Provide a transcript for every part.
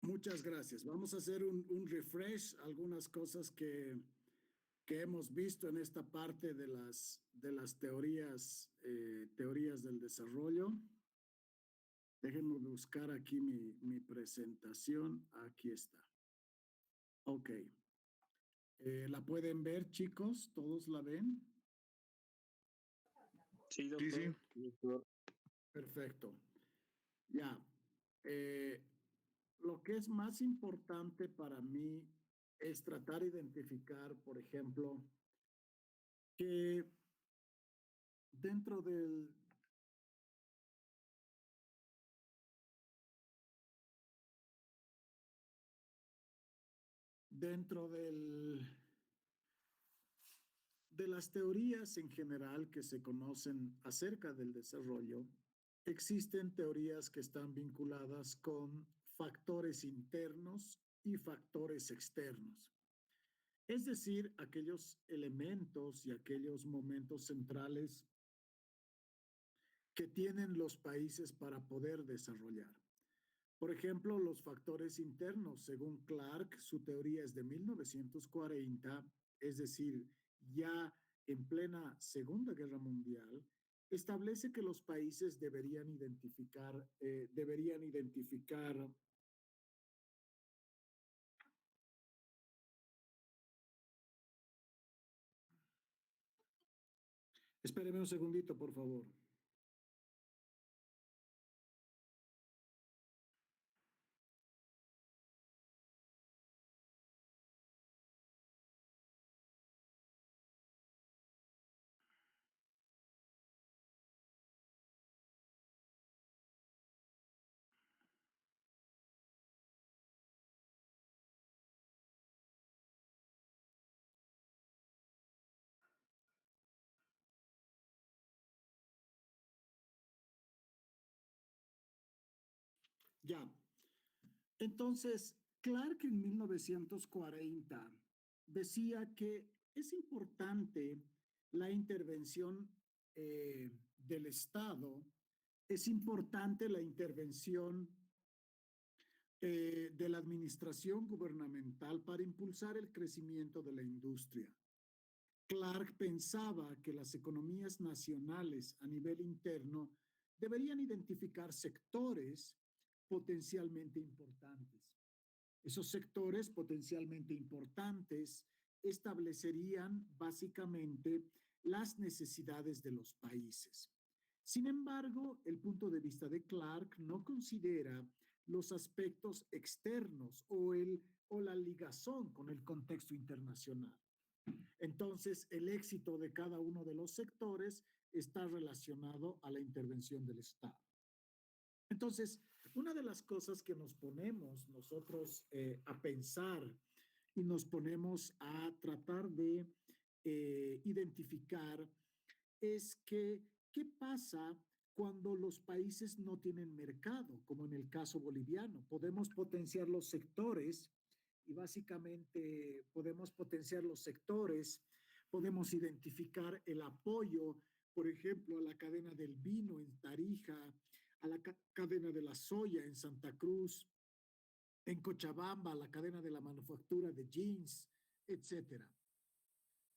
Muchas gracias. Vamos a hacer un refresh, algunas cosas que hemos visto en esta parte de las teorías, teorías del desarrollo. Déjenme buscar aquí mi presentación. Aquí está. Ok. ¿La pueden ver, chicos? ¿Todos la ven? Sí, doctor. Sí, doctor. Perfecto. Ya. Eh, lo que es más importante para mí es tratar de identificar, por ejemplo, que dentro dentro de las teorías en general que se conocen acerca del desarrollo, existen teorías que están vinculadas con factores internos y factores externos. Es decir, aquellos elementos y aquellos momentos centrales que tienen los países para poder desarrollar. Por ejemplo, los factores internos, según Clark, su teoría es de 1940, es decir, ya en plena Segunda Guerra Mundial, establece que los países deberían identificar. Espéreme un segundito, por favor. Ya. Entonces, Clark en 1940 decía que es importante la intervención del Estado, es importante la intervención de la administración gubernamental para impulsar el crecimiento de la industria. Clark pensaba que las economías nacionales a nivel interno deberían identificar sectores potencialmente importantes. Esos sectores potencialmente importantes establecerían básicamente las necesidades de los países. Sin embargo, el punto de vista de Clark no considera los aspectos externos o la ligazón con el contexto internacional. Entonces, el éxito de cada uno de los sectores está relacionado a la intervención del Estado. Entonces, una de las cosas que nos ponemos nosotros a pensar y nos ponemos a tratar de identificar es que, ¿qué pasa cuando los países no tienen mercado? Como en el caso boliviano, podemos potenciar los sectores y básicamente podemos potenciar los sectores, podemos identificar el apoyo, por ejemplo, a la cadena del vino en Tarija, a la cadena de la soya en Santa Cruz, en Cochabamba, a la cadena de la manufactura de jeans, etcétera.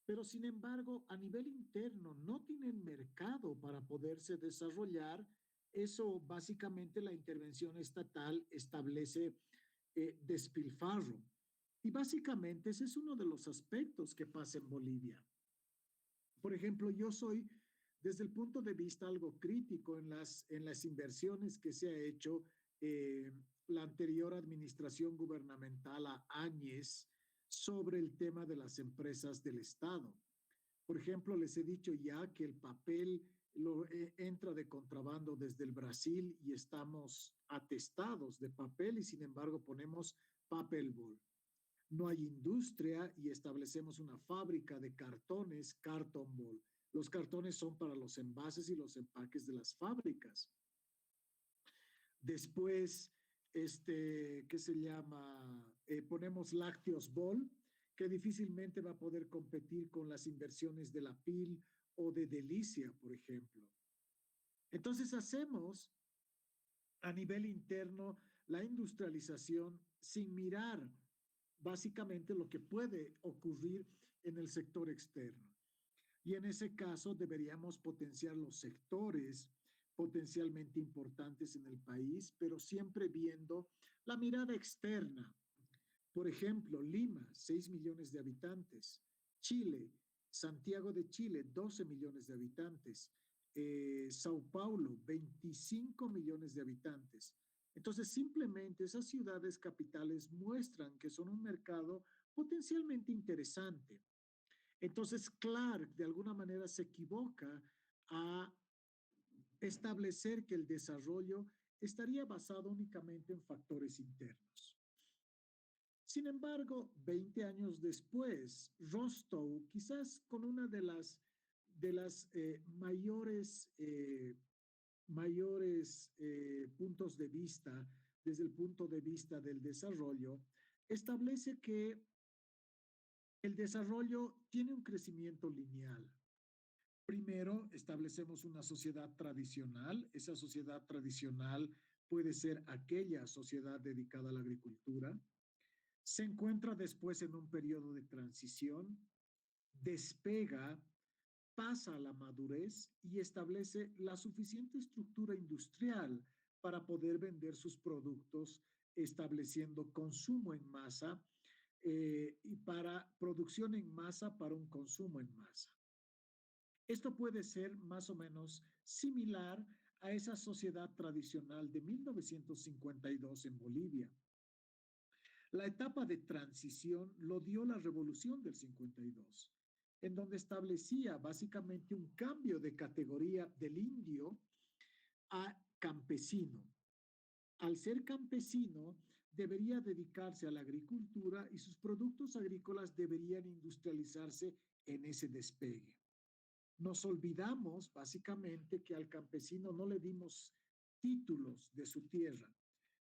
Pero sin embargo, a nivel interno no tienen mercado para poderse desarrollar. Eso básicamente la intervención estatal establece despilfarro. Y básicamente ese es uno de los aspectos que pasa en Bolivia. Por ejemplo, yo soy, desde el punto de vista algo crítico en las inversiones que se ha hecho la anterior administración gubernamental a Áñez sobre el tema de las empresas del Estado. Por ejemplo, les he dicho ya que el papel entra de contrabando desde el Brasil y estamos atestados de papel y sin embargo ponemos papel ball. No hay industria y establecemos una fábrica de cartones, carton ball. Los cartones son para los envases y los empaques de las fábricas. Después, ¿qué se llama? Ponemos lácteos ball, que difícilmente va a poder competir con las inversiones de la PIL o de Delicia, por ejemplo. Entonces hacemos a nivel interno la industrialización sin mirar básicamente lo que puede ocurrir en el sector externo. Y en ese caso deberíamos potenciar los sectores potencialmente importantes en el país, pero siempre viendo la mirada externa. Por ejemplo, Lima, 6 millones de habitantes. Chile, Santiago de Chile, 12 millones de habitantes. Sao Paulo, 25 millones de habitantes. Entonces, simplemente esas ciudades capitales muestran que son un mercado potencialmente interesante. Entonces, Clark de alguna manera se equivoca a establecer que el desarrollo estaría basado únicamente en factores internos. Sin embargo, 20 años después, Rostow, quizás con una de las mayores puntos de vista desde el punto de vista del desarrollo, establece que el desarrollo tiene un crecimiento lineal. Primero, establecemos una sociedad tradicional. Esa sociedad tradicional puede ser aquella sociedad dedicada a la agricultura. Se encuentra después en un periodo de transición, despega, pasa a la madurez y establece la suficiente estructura industrial para poder vender sus productos, estableciendo consumo en masa y para producción en masa para un consumo en masa. Esto puede ser más o menos similar a esa sociedad tradicional de 1952 en Bolivia. La etapa de transición lo dio la revolución del 52, en donde establecía básicamente un cambio de categoría del indio a campesino. Al ser campesino, debería dedicarse a la agricultura y sus productos agrícolas deberían industrializarse en ese despegue. Nos olvidamos básicamente que al campesino no le dimos títulos de su tierra.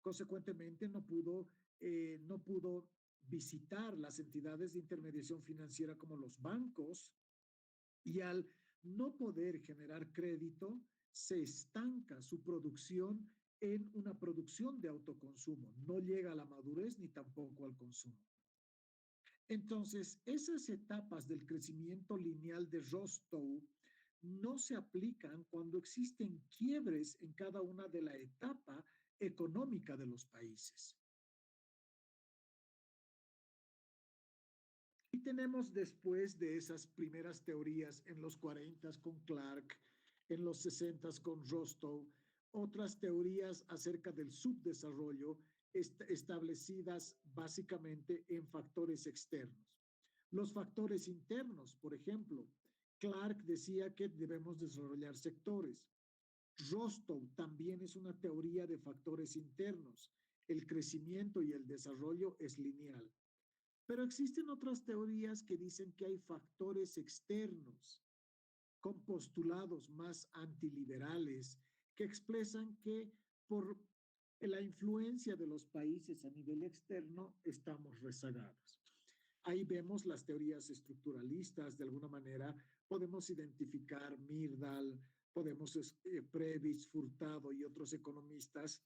Consecuentemente, no pudo visitar las entidades de intermediación financiera como los bancos y al no poder generar crédito, se estanca su producción en una producción de autoconsumo. No llega a la madurez ni tampoco al consumo. Entonces, esas etapas del crecimiento lineal de Rostow no se aplican cuando existen quiebres en cada una de la etapa económica de los países. Y tenemos después de esas primeras teorías en los 40 con Clark, en los 60 con Rostow, otras teorías acerca del subdesarrollo establecidas básicamente en factores externos. Los factores internos, por ejemplo, Clark decía que debemos desarrollar sectores. Rostow también es una teoría de factores internos. El crecimiento y el desarrollo es lineal. Pero existen otras teorías que dicen que hay factores externos con postulados más antiliberales que expresan que por la influencia de los países a nivel externo estamos rezagados. Ahí vemos las teorías estructuralistas, de alguna manera podemos identificar Myrdal, podemos Previs, Furtado y otros economistas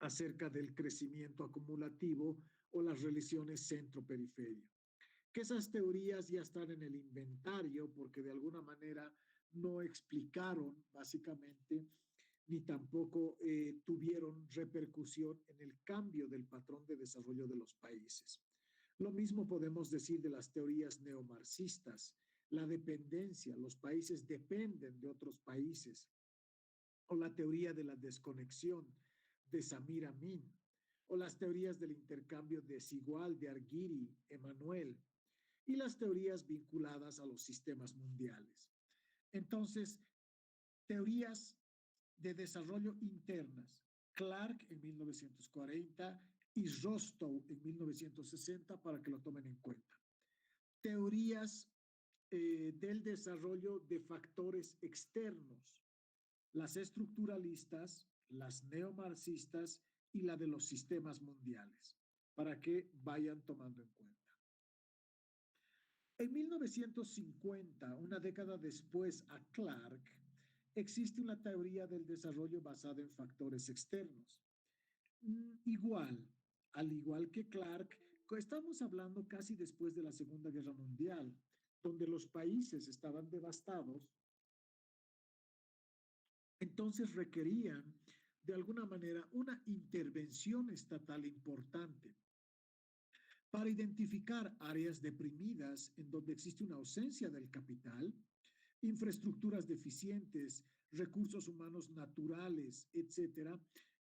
acerca del crecimiento acumulativo o las relaciones centro-periferia. Que esas teorías ya están en el inventario porque de alguna manera no explicaron básicamente ni tampoco tuvieron repercusión en el cambio del patrón de desarrollo de los países. Lo mismo podemos decir de las teorías neomarxistas, la dependencia, los países dependen de otros países, o la teoría de la desconexión de Samir Amin, o las teorías del intercambio desigual de Argiri, Emanuel, y las teorías vinculadas a los sistemas mundiales. Entonces, teorías de desarrollo internas, Clark en 1940 y Rostow en 1960 para que lo tomen en cuenta. Teorías del desarrollo de factores externos, las estructuralistas, las neomarxistas y la de los sistemas mundiales, para que vayan tomando en cuenta. En 1950, una década después a Clark, existe una teoría del desarrollo basada en factores externos. Igual, al igual que Clark, estamos hablando casi después de la Segunda Guerra Mundial, donde los países estaban devastados, entonces requerían de alguna manera una intervención estatal importante para identificar áreas deprimidas en donde existe una ausencia del capital, infraestructuras deficientes, recursos humanos naturales, etcétera,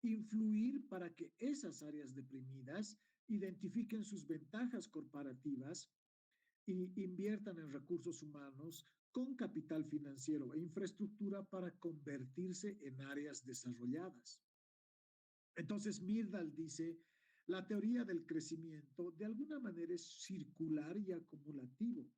influir para que esas áreas deprimidas identifiquen sus ventajas corporativas y inviertan en recursos humanos con capital financiero e infraestructura para convertirse en áreas desarrolladas. Entonces, Myrdal dice, la teoría del crecimiento de alguna manera es circular y acumulativo.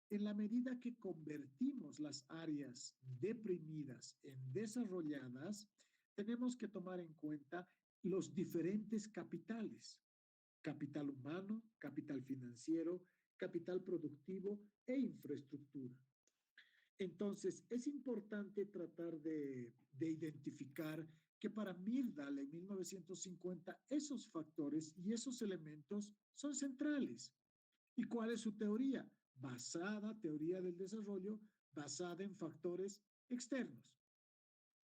En la medida que convertimos las áreas deprimidas en desarrolladas, tenemos que tomar en cuenta los diferentes capitales, capital humano, capital financiero, capital productivo e infraestructura. Entonces, es importante tratar de identificar que para Myrdal en 1950 esos factores y esos elementos son centrales. ¿Y cuál es su teoría? Teoría del desarrollo, basada en factores externos.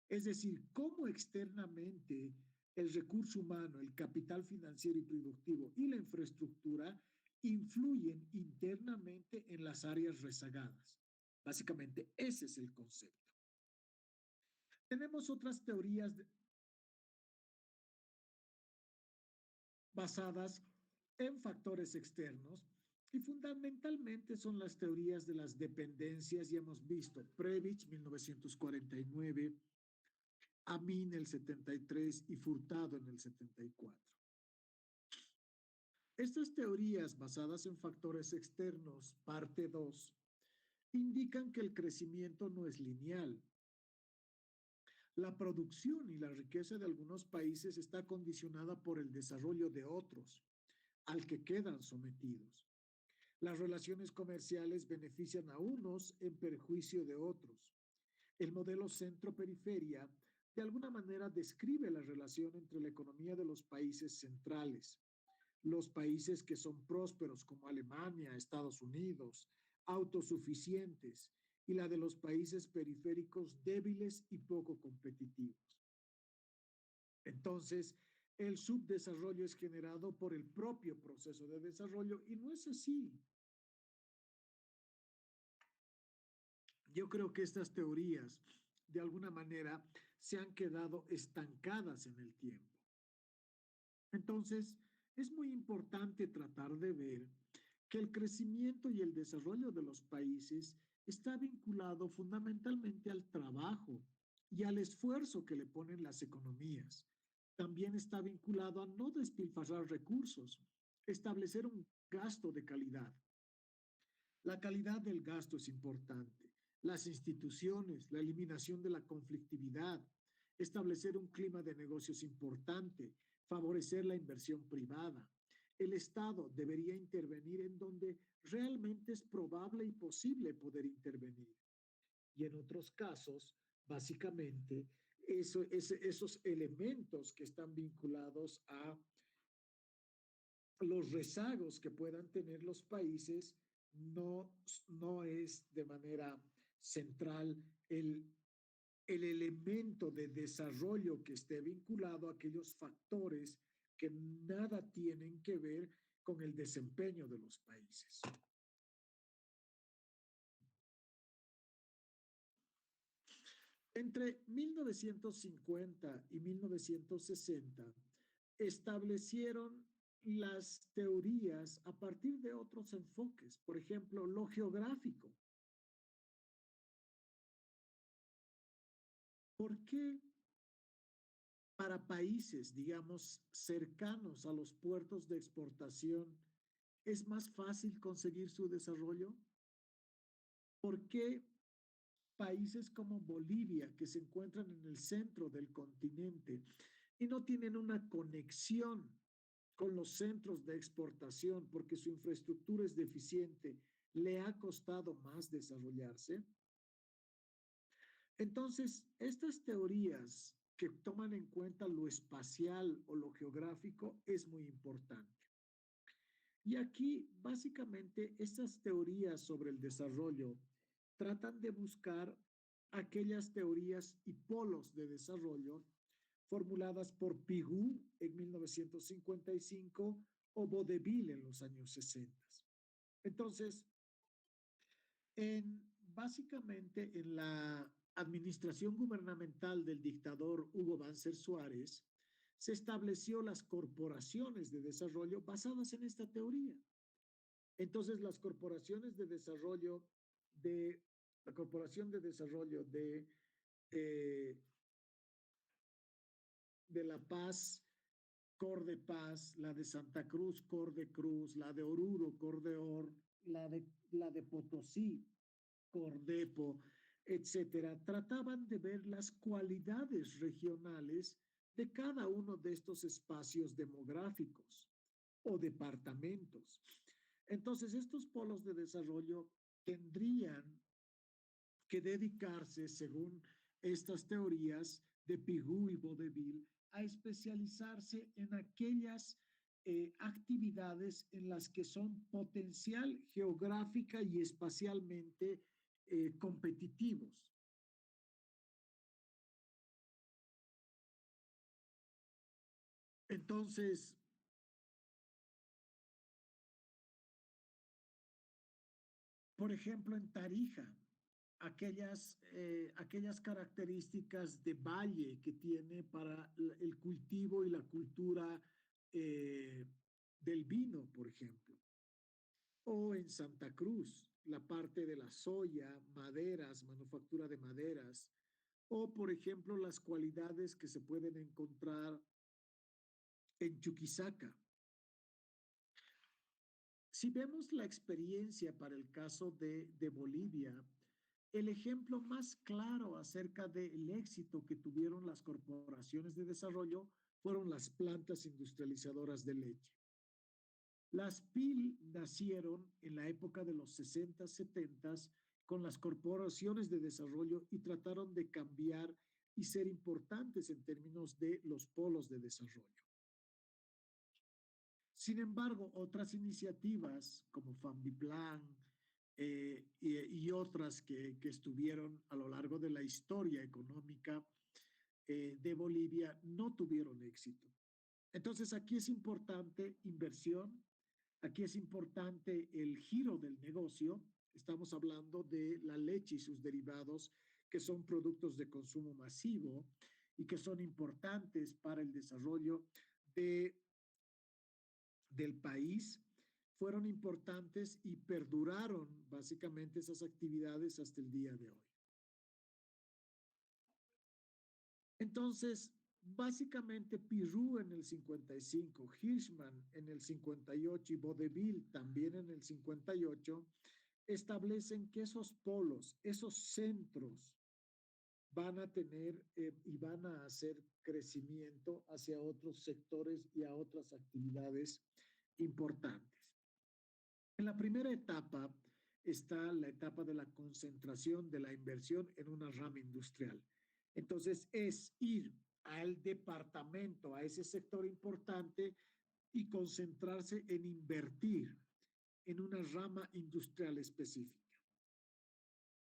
Es decir, cómo externamente el recurso humano, el capital financiero y productivo y la infraestructura influyen internamente en las áreas rezagadas. Básicamente, ese es el concepto. Tenemos otras teorías basadas en factores externos y fundamentalmente son las teorías de las dependencias y hemos visto Previch 1949, Amin el 73 y Furtado en el 74. Estas teorías basadas en factores externos, parte 2, indican que el crecimiento no es lineal. La producción y la riqueza de algunos países está condicionada por el desarrollo de otros, al que quedan sometidos. Las relaciones comerciales benefician a unos en perjuicio de otros. El modelo centro-periferia de alguna manera describe la relación entre la economía de los países centrales, los países que son prósperos como Alemania, Estados Unidos, autosuficientes, y la de los países periféricos débiles y poco competitivos. Entonces, el subdesarrollo es generado por el propio proceso de desarrollo y no es así. Yo creo que estas teorías, de alguna manera, se han quedado estancadas en el tiempo. Entonces, es muy importante tratar de ver que el crecimiento y el desarrollo de los países está vinculado fundamentalmente al trabajo y al esfuerzo que le ponen las economías. También está vinculado a no despilfarrar recursos, establecer un gasto de calidad. La calidad del gasto es importante. Las instituciones, la eliminación de la conflictividad, establecer un clima de negocios importante, favorecer la inversión privada. El Estado debería intervenir en donde realmente es probable y posible poder intervenir. Y en otros casos, básicamente, esos elementos que están vinculados a los rezagos que puedan tener los países no, no es de manera central el elemento de desarrollo que esté vinculado a aquellos factores que nada tienen que ver con el desempeño de los países. Entre 1950 y 1960 establecieron las teorías a partir de otros enfoques, por ejemplo, lo geográfico. ¿Por qué para países, digamos, cercanos a los puertos de exportación es más fácil conseguir su desarrollo? ¿Por qué países como Bolivia, que se encuentran en el centro del continente y no tienen una conexión con los centros de exportación porque su infraestructura es deficiente, le ha costado más desarrollarse? Entonces, estas teorías que toman en cuenta lo espacial o lo geográfico es muy importante. Y aquí, básicamente, estas teorías sobre el desarrollo tratan de buscar aquellas teorías y polos de desarrollo formuladas por Pigou en 1955 o Vaudeville en los años 60. Entonces, básicamente en la administración gubernamental del dictador Hugo Banzer Suárez, se estableció las corporaciones de desarrollo basadas en esta teoría. Entonces, las corporaciones de desarrollo de la Corporación de Desarrollo eh, de La Paz, Cor de Paz, la de Santa Cruz, Cor de Cruz, la de Oruro, Cor de Or, la de Potosí, Cordepo, etcétera, trataban de ver las cualidades regionales de cada uno de estos espacios demográficos o departamentos. Entonces, estos polos de desarrollo tendrían que dedicarse, según estas teorías de Pigou y Vaudeville, a especializarse en aquellas actividades en las que son potencial geográfica y espacialmente competitivos. Entonces, por ejemplo, en Tarija, aquellas características de valle que tiene para el cultivo y la cultura eh, del vino, por ejemplo. O en Santa Cruz, la parte de la soya, maderas, manufactura de maderas. O, por ejemplo, las cualidades que se pueden encontrar en Chuquisaca. Si vemos la experiencia para el caso de Bolivia, el ejemplo más claro acerca del éxito que tuvieron las corporaciones de desarrollo fueron las plantas industrializadoras de leche. Las PIL nacieron en la época de los 60, 70 con las corporaciones de desarrollo y trataron de cambiar y ser importantes en términos de los polos de desarrollo. Sin embargo, otras iniciativas como Fambiplan y otras que estuvieron a lo largo de la historia económica de Bolivia no tuvieron éxito. Entonces, aquí es importante inversión, aquí es importante el giro del negocio. Estamos hablando de la leche y sus derivados, que son productos de consumo masivo y que son importantes para el desarrollo del país, fueron importantes y perduraron básicamente esas actividades hasta el día de hoy. Entonces, básicamente Pirú en el 55, Hirschman en el 58 y Vaudeville también en el 58, establecen que esos polos, esos centros, van a tener y van a hacer crecimiento hacia otros sectores y a otras actividades importantes. En la primera etapa está la etapa de la concentración de la inversión en una rama industrial. Entonces es ir al departamento, a ese sector importante y concentrarse en invertir en una rama industrial específica.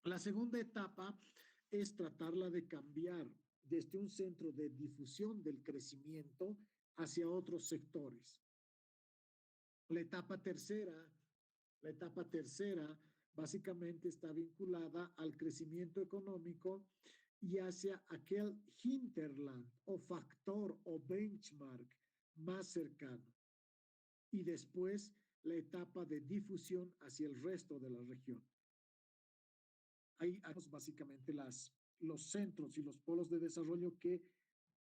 La segunda etapa es tratarla de cambiar desde un centro de difusión del crecimiento hacia otros sectores. La etapa tercera básicamente está vinculada al crecimiento económico y hacia aquel hinterland o factor o benchmark más cercano. Y después la etapa de difusión hacia el resto de la región. Ahí tenemos básicamente los centros y los polos de desarrollo que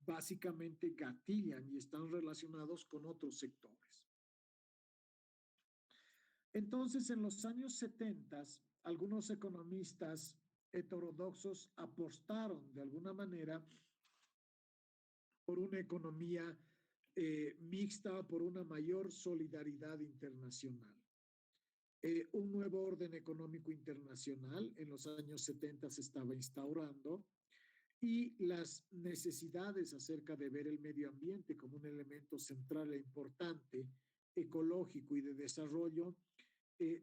básicamente gatillan y están relacionados con otros sectores. Entonces, en los años 70, algunos economistas heterodoxos apostaron de alguna manera por una economía mixta, por una mayor solidaridad internacional. Un nuevo orden económico internacional en los años 70 se estaba instaurando y las necesidades acerca de ver el medio ambiente como un elemento central e importante, ecológico y de desarrollo,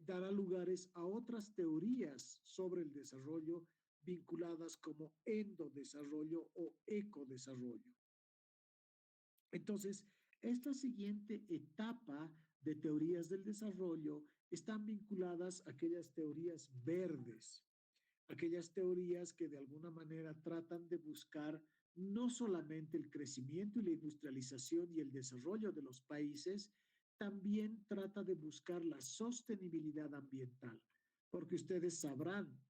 dará lugares a otras teorías sobre el desarrollo vinculadas como endodesarrollo o ecodesarrollo. Entonces, esta siguiente etapa de teorías del desarrollo están vinculadas a aquellas teorías verdes, aquellas teorías que de alguna manera tratan de buscar no solamente el crecimiento y la industrialización y el desarrollo de los países, también trata de buscar la sostenibilidad ambiental, porque ustedes sabrán,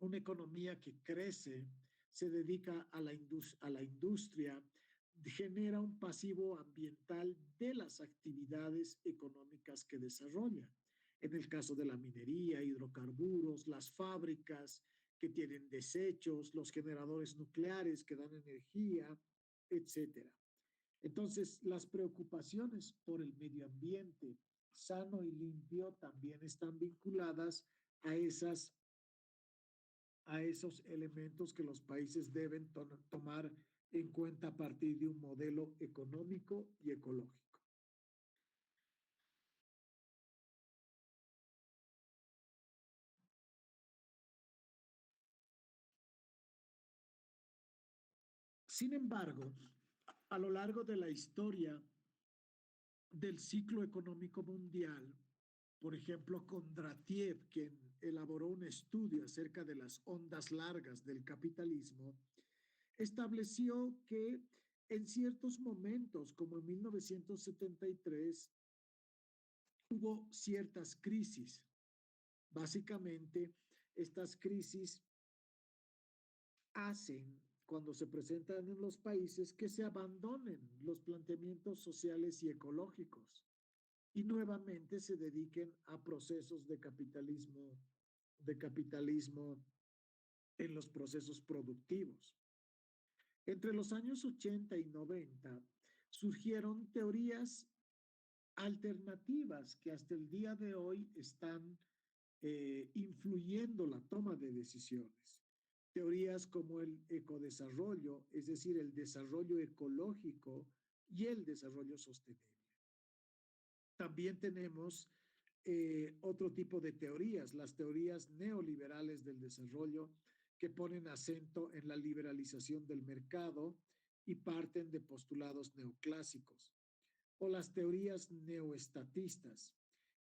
una economía que crece, se dedica a la industria, genera un pasivo ambiental de las actividades económicas que desarrolla. En el caso de la minería, hidrocarburos, las fábricas que tienen desechos, los generadores nucleares que dan energía, etcétera. Entonces, las preocupaciones por el medio ambiente sano y limpio también están vinculadas a esos elementos que los países deben tomar en cuenta a partir de un modelo económico y ecológico. Sin embargo, a lo largo de la historia del ciclo económico mundial, por ejemplo, Kondratiev, quien elaboró un estudio acerca de las ondas largas del capitalismo, estableció que en ciertos momentos, como en 1973, hubo ciertas crisis. Básicamente, estas crisis hacen, cuando se presentan en los países, que se abandonen los planteamientos sociales y ecológicos y nuevamente se dediquen a procesos de capitalismo en los procesos productivos. Entre los años 80 y 90 surgieron teorías alternativas que hasta el día de hoy están influyendo la toma de decisiones. Teorías como el ecodesarrollo, es decir, el desarrollo ecológico y el desarrollo sostenible. También tenemos otro tipo de teorías, las teorías neoliberales del desarrollo, que ponen acento en la liberalización del mercado y parten de postulados neoclásicos, o las teorías neoestatistas,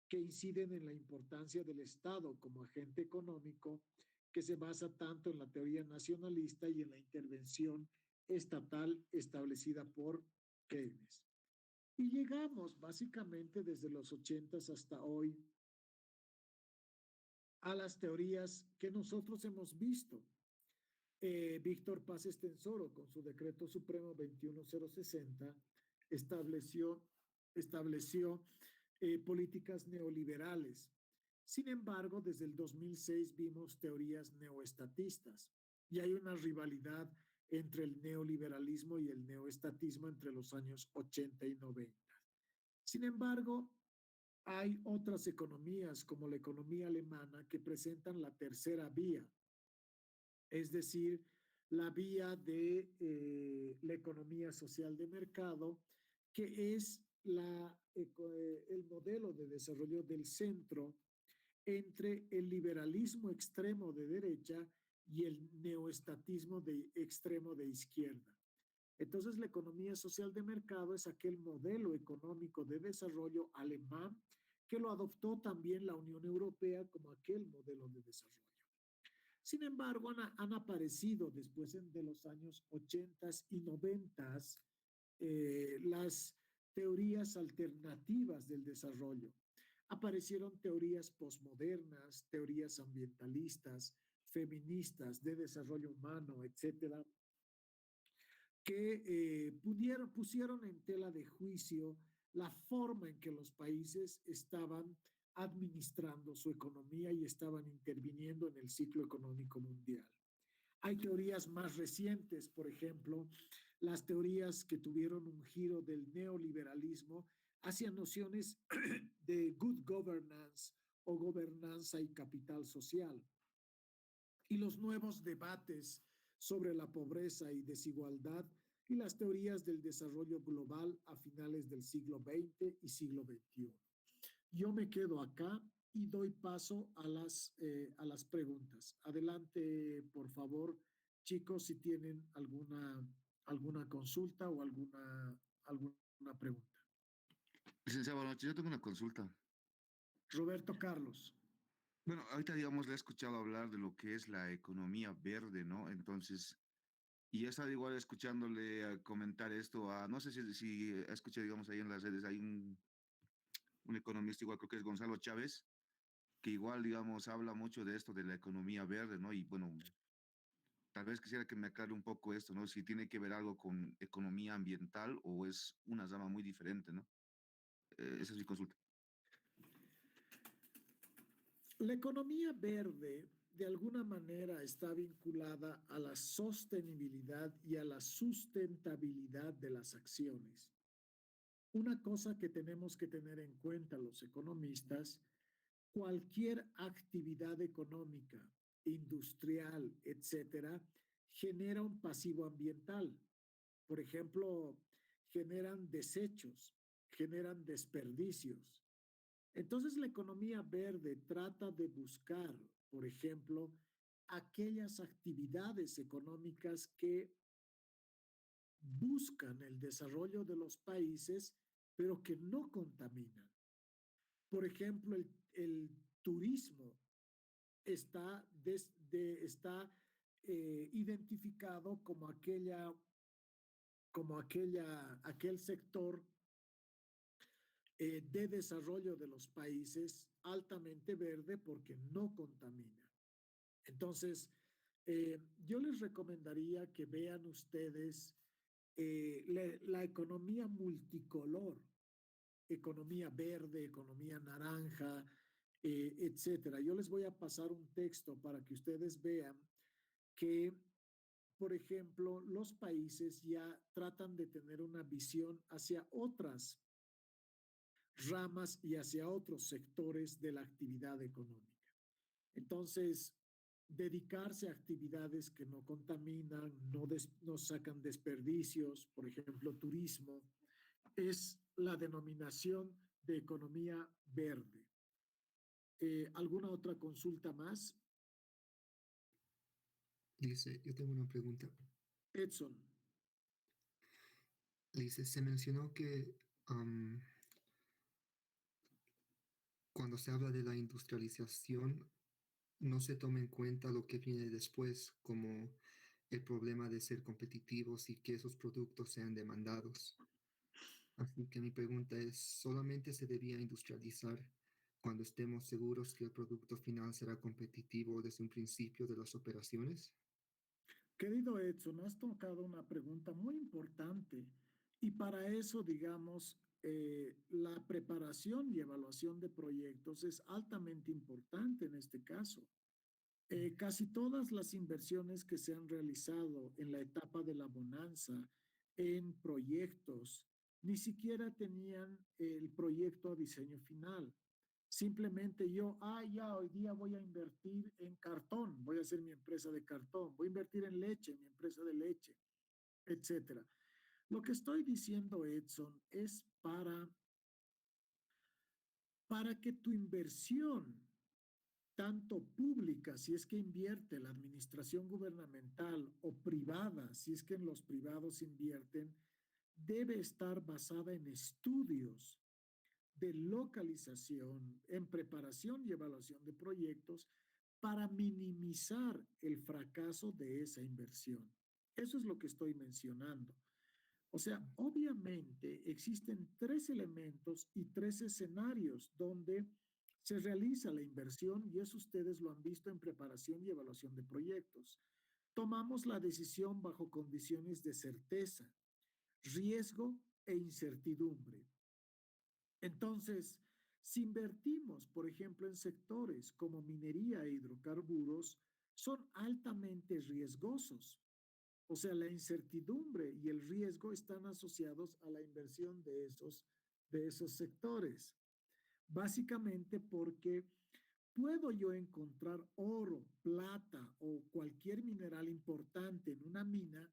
que inciden en la importancia del Estado como agente económico, que se basa tanto en la teoría nacionalista y en la intervención estatal establecida por Keynes. Y llegamos básicamente desde los 80 hasta hoy a las teorías que nosotros hemos visto. Víctor Paz Estensoro, con su decreto supremo 21060, estableció, estableció políticas neoliberales. Sin embargo, desde el 2006 vimos teorías neoestatistas y hay una rivalidad entre el neoliberalismo y el neoestatismo entre los años 80 y 90. Sin embargo, hay otras economías como la economía alemana que presentan la tercera vía, es decir, la vía de la economía social de mercado, que es el modelo de desarrollo del centro entre el liberalismo extremo de derecha y el neoestatismo de extremo de izquierda. Entonces, la economía social de mercado es aquel modelo económico de desarrollo alemán que lo adoptó también la Unión Europea como aquel modelo de desarrollo. Sin embargo, han aparecido después de los años 80 y 90 las teorías alternativas del desarrollo. Aparecieron teorías posmodernas, teorías ambientalistas, feministas, de desarrollo humano, etcétera, que pusieron en tela de juicio la forma en que los países estaban administrando su economía y estaban interviniendo en el ciclo económico mundial. Hay teorías más recientes, por ejemplo, las teorías que tuvieron un giro del neoliberalismo hacia nociones de good governance o gobernanza y capital social. Y los nuevos debates sobre la pobreza y desigualdad y las teorías del desarrollo global a finales del siglo XX y siglo XXI. Yo me quedo acá y doy paso a las preguntas. Adelante, por favor, chicos, si tienen alguna consulta o alguna pregunta. Licenciado, buenas noches. Yo tengo una consulta. Roberto Carlos. Bueno, ahorita, digamos, le he escuchado hablar de lo que es la economía verde, ¿no? Entonces, y he estado igual escuchándole comentar esto no sé si escuché, digamos, ahí en las redes, hay un economista, igual creo que es Gonzalo Chávez, que igual, digamos, habla mucho de esto, de la economía verde, ¿no? Y bueno, tal vez quisiera que me aclare un poco esto, ¿no? Si tiene que ver algo con economía ambiental o es una rama muy diferente, ¿no? Esa es mi consulta. La economía verde de alguna manera está vinculada a la sostenibilidad y a la sustentabilidad de las acciones. Una cosa que tenemos que tener en cuenta los economistas, cualquier actividad económica, industrial, etcétera, genera un pasivo ambiental. Por ejemplo, generan desechos, generan desperdicios. Entonces, la economía verde trata de buscar, por ejemplo, aquellas actividades económicas que buscan el desarrollo de los países, pero que no contaminan. Por ejemplo, el turismo está identificado aquel sector de desarrollo de los países altamente verde porque no contamina. Entonces, yo les recomendaría que vean ustedes la economía multicolor, economía verde, economía naranja, etcétera. Yo les voy a pasar un texto para que ustedes vean que, por ejemplo, los países ya tratan de tener una visión hacia otras ramas y hacia otros sectores de la actividad económica. Entonces, dedicarse a actividades que no contaminan, no sacan desperdicios, por ejemplo, turismo, es la denominación de economía verde. ¿Alguna otra consulta más? Dice, yo tengo una pregunta. Edson. Dice, se mencionó que cuando se habla de la industrialización, no se toma en cuenta lo que viene después, como el problema de ser competitivos y que esos productos sean demandados. Así que mi pregunta es, ¿solamente se debía industrializar cuando estemos seguros que el producto final será competitivo desde un principio de las operaciones? Querido Edson, has tocado una pregunta muy importante y para eso, digamos, la preparación y evaluación de proyectos es altamente importante en este caso. Casi todas las inversiones que se han realizado en la etapa de la bonanza en proyectos ni siquiera tenían el proyecto a diseño final. Simplemente yo, ya, hoy día voy a invertir en cartón, voy a hacer mi empresa de cartón, voy a invertir en leche, mi empresa de leche, etcétera. Lo que estoy diciendo, Edson, es para que tu inversión tanto pública, si es que invierte la administración gubernamental, o privada, si es que en los privados invierten, debe estar basada en estudios de localización, en preparación y evaluación de proyectos para minimizar el fracaso de esa inversión. Eso es lo que estoy mencionando. O sea, obviamente existen tres elementos y tres escenarios donde se realiza la inversión y eso ustedes lo han visto en preparación y evaluación de proyectos. Tomamos la decisión bajo condiciones de certeza, riesgo e incertidumbre. Entonces, si invertimos, por ejemplo, en sectores como minería e hidrocarburos, son altamente riesgosos. O sea, la incertidumbre y el riesgo están asociados a la inversión de esos sectores. Básicamente porque puedo yo encontrar oro, plata o cualquier mineral importante en una mina.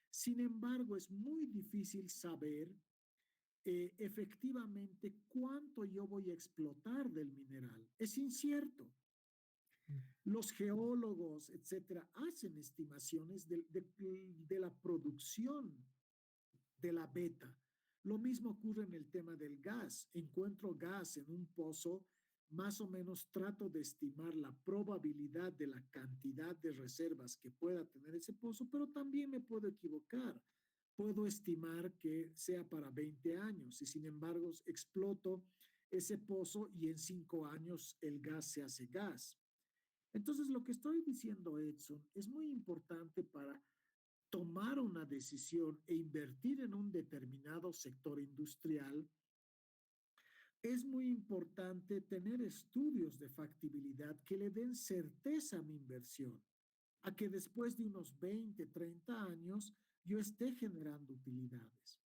Sin embargo, es muy difícil saber efectivamente cuánto yo voy a explotar del mineral. Es incierto. Los geólogos, etcétera, hacen estimaciones de la producción de la beta. Lo mismo ocurre en el tema del gas. Encuentro gas en un pozo, más o menos trato de estimar la probabilidad de la cantidad de reservas que pueda tener ese pozo, pero también me puedo equivocar. Puedo estimar que sea para 20 años y sin embargo exploto ese pozo y en 5 años el gas se hace gas. Entonces, lo que estoy diciendo, Edson, es muy importante para tomar una decisión e invertir en un determinado sector industrial. Es muy importante tener estudios de factibilidad que le den certeza a mi inversión, a que después de unos 20, 30 años yo esté generando utilidades.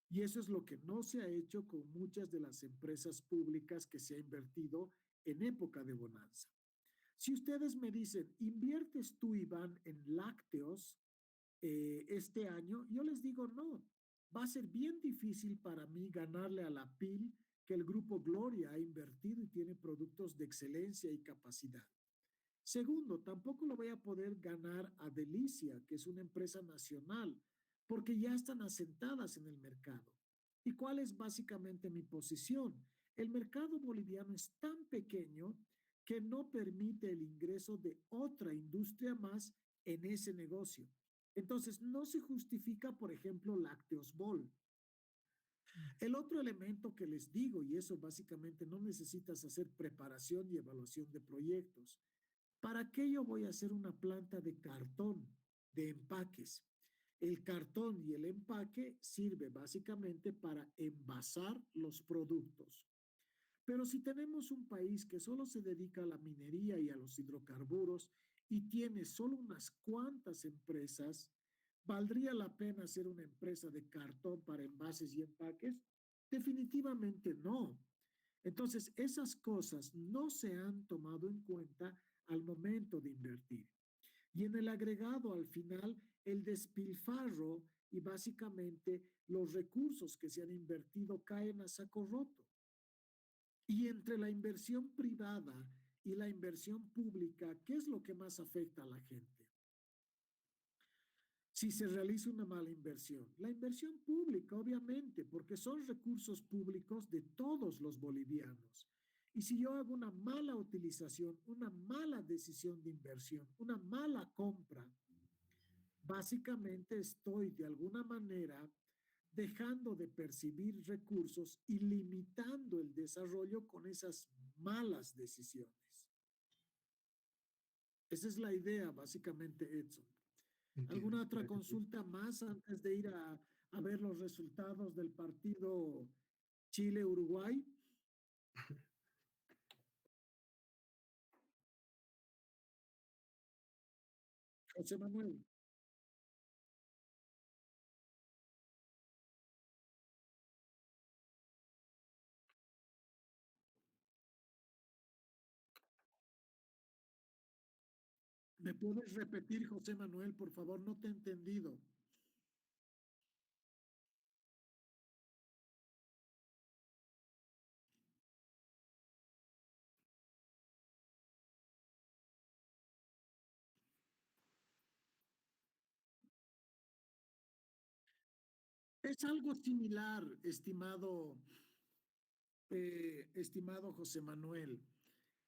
Y eso es lo que no se ha hecho con muchas de las empresas públicas que se ha invertido en época de bonanza. Si ustedes me dicen, ¿inviertes tú, Iván, en lácteos este año? Yo les digo, no, va a ser bien difícil para mí ganarle a la PIL que el Grupo Gloria ha invertido y tiene productos de excelencia y capacidad. Segundo, tampoco lo voy a poder ganar a Delicia, que es una empresa nacional, porque ya están asentadas en el mercado. ¿Y cuál es básicamente mi posición? El mercado boliviano es tan pequeño que no permite el ingreso de otra industria más en ese negocio. Entonces, no se justifica, por ejemplo, Lácteos Bol. El otro elemento que les digo, y eso básicamente no necesitas hacer preparación y evaluación de proyectos. ¿Para qué yo voy a hacer una planta de cartón, de empaques? El cartón y el empaque sirve básicamente para envasar los productos. Pero si tenemos un país que solo se dedica a la minería y a los hidrocarburos y tiene solo unas cuantas empresas, ¿valdría la pena hacer una empresa de cartón para envases y empaques? Definitivamente no. Entonces, esas cosas no se han tomado en cuenta al momento de invertir. Y en el agregado, al final, el despilfarro y básicamente los recursos que se han invertido caen a saco roto. Y entre la inversión privada y la inversión pública, ¿qué es lo que más afecta a la gente? Si se realiza una mala inversión. La inversión pública, obviamente, porque son recursos públicos de todos los bolivianos. Y si yo hago una mala utilización, una mala decisión de inversión, una mala compra, básicamente estoy de alguna manera dejando de percibir recursos y limitando el desarrollo con esas malas decisiones. Esa es la idea, básicamente, Edson. Entiendo. ¿Alguna otra Gracias. consulta más antes de ir a ver los resultados del partido Chile-Uruguay? José Manuel, ¿me puedes repetir, José Manuel, por favor? No te he entendido. Es algo similar, estimado José Manuel.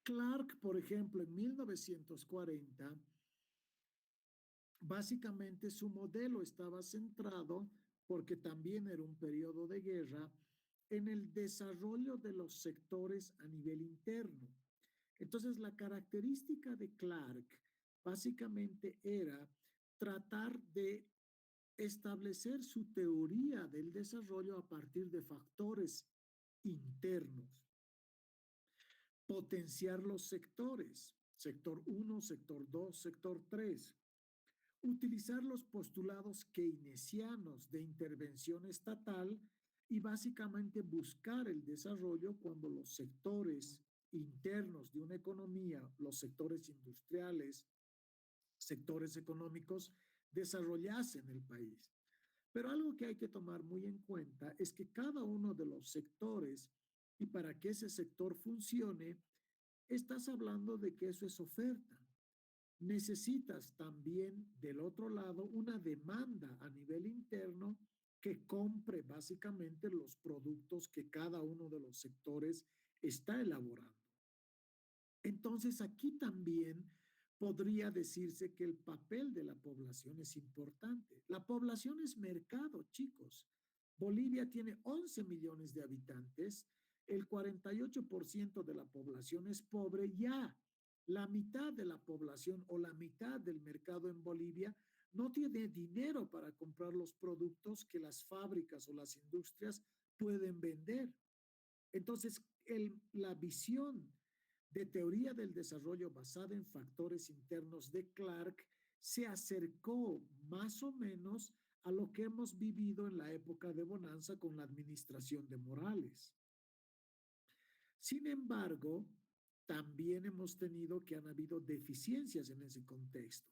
Clark, por ejemplo, en 1940, básicamente su modelo estaba centrado, porque también era un periodo de guerra, en el desarrollo de los sectores a nivel interno. Entonces, la característica de Clark básicamente era tratar de establecer su teoría del desarrollo a partir de factores internos, potenciar los sectores, sector 1, sector 2, sector 3, utilizar los postulados keynesianos de intervención estatal y básicamente buscar el desarrollo cuando los sectores internos de una economía, los sectores industriales, sectores económicos, desarrollase en el país. Pero algo que hay que tomar muy en cuenta es que cada uno de los sectores, y para que ese sector funcione, estás hablando de que eso es oferta. Necesitas también del otro lado una demanda a nivel interno que compre básicamente los productos que cada uno de los sectores está elaborando. Entonces, aquí también podría decirse que el papel de la población es importante. La población es mercado, chicos. Bolivia tiene 11 millones de habitantes, el 48% de la población es pobre, ya la mitad de la población o la mitad del mercado en Bolivia no tiene dinero para comprar los productos que las fábricas o las industrias pueden vender. Entonces, la visión de teoría del desarrollo basada en factores internos de Clark se acercó más o menos a lo que hemos vivido en la época de bonanza con la administración de Morales. Sin embargo, también hemos tenido que han habido deficiencias en ese contexto.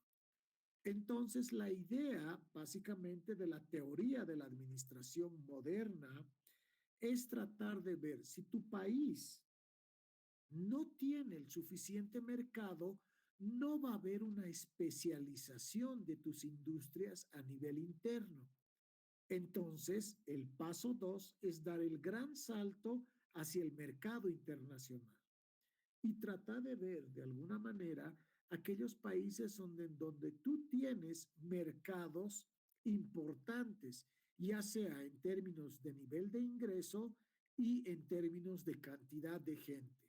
Entonces, la idea básicamente de la teoría de la administración moderna es tratar de ver si tu país no tiene el suficiente mercado, no va a haber una especialización de tus industrias a nivel interno. Entonces, el paso 2 es dar el gran salto hacia el mercado internacional y tratar de ver de alguna manera aquellos países donde tú tienes mercados importantes, ya sea en términos de nivel de ingreso y en términos de cantidad de gente.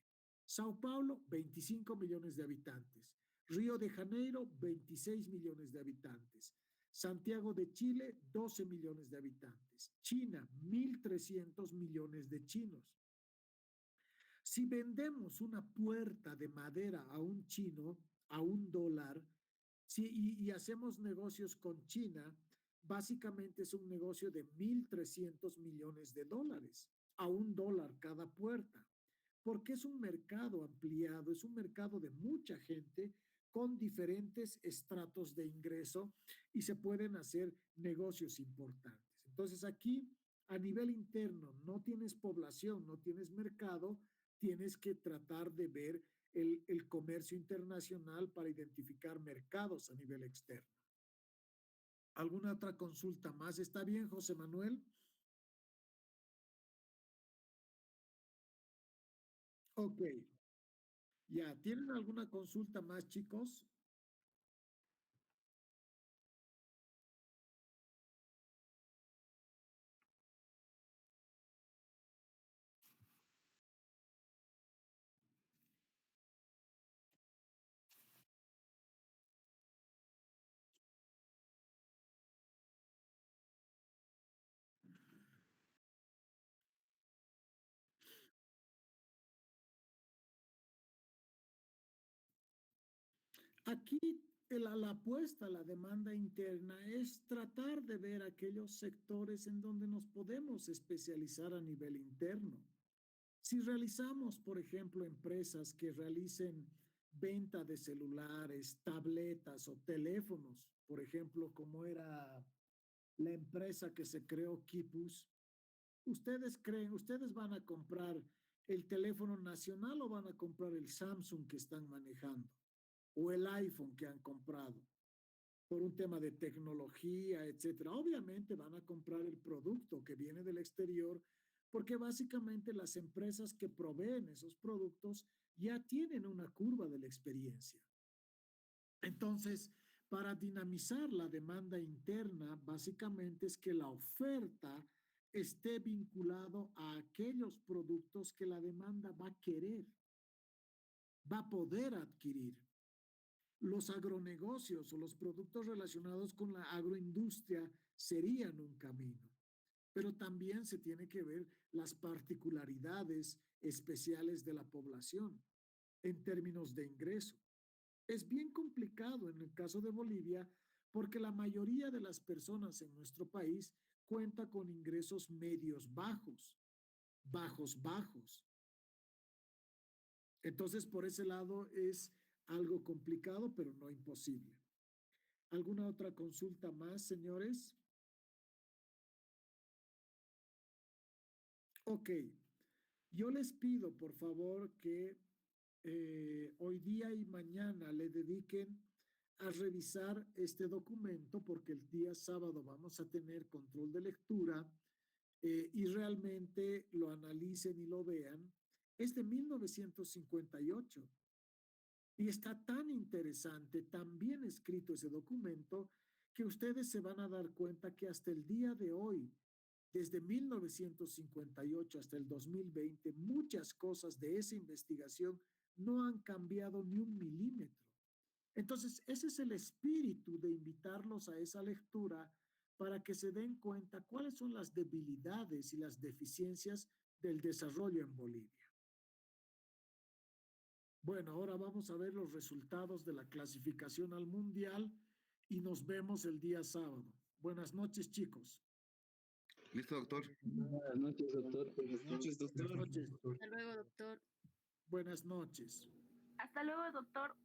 Sao Paulo, 25 millones de habitantes. Río de Janeiro, 26 millones de habitantes. Santiago de Chile, 12 millones de habitantes. China, 1.300 millones de chinos. Si vendemos una puerta de madera a un chino a $1, y hacemos negocios con China, básicamente es un negocio de 1.300 millones de dólares, a $1 cada puerta, porque es un mercado ampliado, es un mercado de mucha gente con diferentes estratos de ingreso y se pueden hacer negocios importantes. Entonces aquí, a nivel interno, no tienes población, no tienes mercado, tienes que tratar de ver el comercio internacional para identificar mercados a nivel externo. ¿Alguna otra consulta más? ¿Está bien, José Manuel? Ok. Ya, ¿tienen alguna consulta más, chicos? Aquí la apuesta a la demanda interna es tratar de ver aquellos sectores en donde nos podemos especializar a nivel interno. Si realizamos, por ejemplo, empresas que realicen venta de celulares, tabletas o teléfonos, por ejemplo, como era la empresa que se creó Kipus, ustedes van a comprar el teléfono nacional o van a comprar el Samsung que están manejando o el iPhone que han comprado por un tema de tecnología, etcétera? Obviamente van a comprar el producto que viene del exterior porque básicamente las empresas que proveen esos productos ya tienen una curva de la experiencia. Entonces, para dinamizar la demanda interna, básicamente es que la oferta esté vinculado a aquellos productos que la demanda va a querer, va a poder adquirir. Los agronegocios o los productos relacionados con la agroindustria serían un camino, pero también se tiene que ver las particularidades especiales de la población en términos de ingreso. Es bien complicado en el caso de Bolivia porque la mayoría de las personas en nuestro país cuenta con ingresos medios bajos, bajos, bajos. Entonces, por ese lado es algo complicado, pero no imposible. ¿Alguna otra consulta más, señores? Ok, yo les pido, por favor, que hoy día y mañana le dediquen a revisar este documento porque el día sábado vamos a tener control de lectura y realmente lo analicen y lo vean. Es de 1958 y está tan interesante, tan bien escrito ese documento que ustedes se van a dar cuenta que hasta el día de hoy, desde 1958 hasta el 2020, muchas cosas de esa investigación no han cambiado ni un milímetro. Entonces, ese es el espíritu de invitarlos a esa lectura para que se den cuenta cuáles son las debilidades y las deficiencias del desarrollo en Bolivia. Bueno, ahora vamos a ver los resultados de la clasificación al mundial y nos vemos el día sábado. Buenas noches, chicos. Listo, doctor. Buenas noches, doctor. Buenas noches, doctor. Buenas noches. Doctor. Hasta luego, doctor. Buenas noches. Hasta luego, doctor.